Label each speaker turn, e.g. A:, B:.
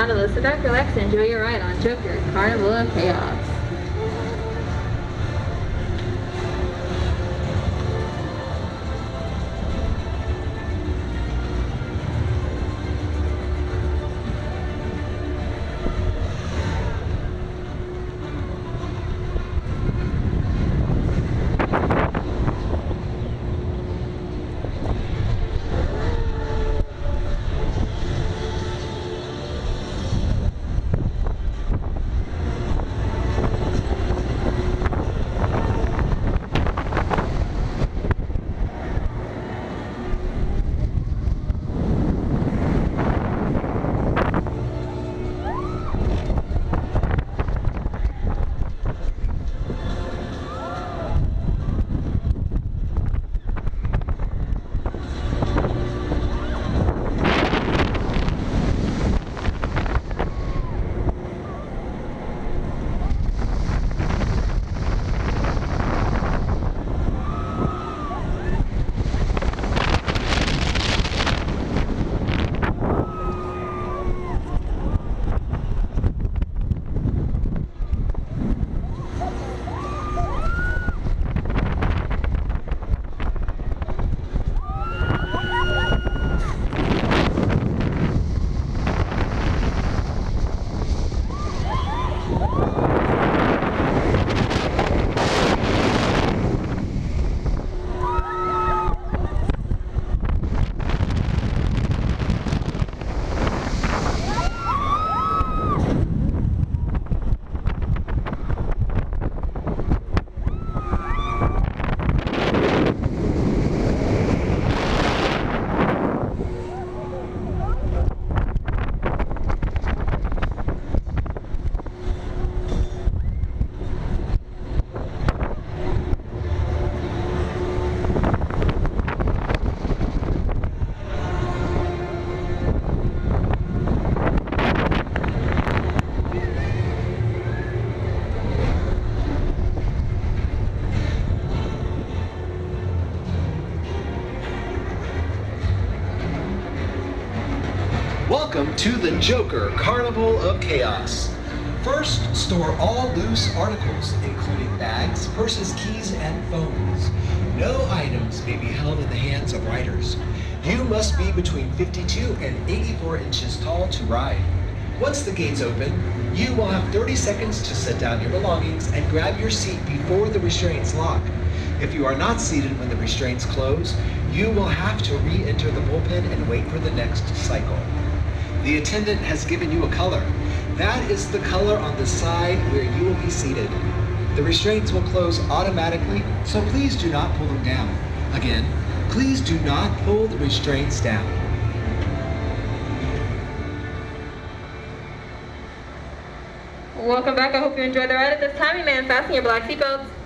A: gondola, sit back, relax, and enjoy your ride on Joker, Carnival of Chaos.
B: Welcome to the Joker Carnival of Chaos. First, store all loose articles, including bags, purses, keys, and phones. No items may be held in the hands of riders. You must be between 52 and 84 inches tall to ride. Once the gates open, you will have 30 seconds to set down your belongings and grab your seat before the restraints lock. If you are not seated when the restraints close, you will have to re-enter the bullpen and wait for the next cycle. The attendant has given you a color. That is the color on the side where you will be seated. The restraints will close automatically, so please do not pull them down. Again, please do not pull the restraints down.
A: Welcome back. I hope you enjoyed the ride. At this time, you may unfasten your black seatbelts.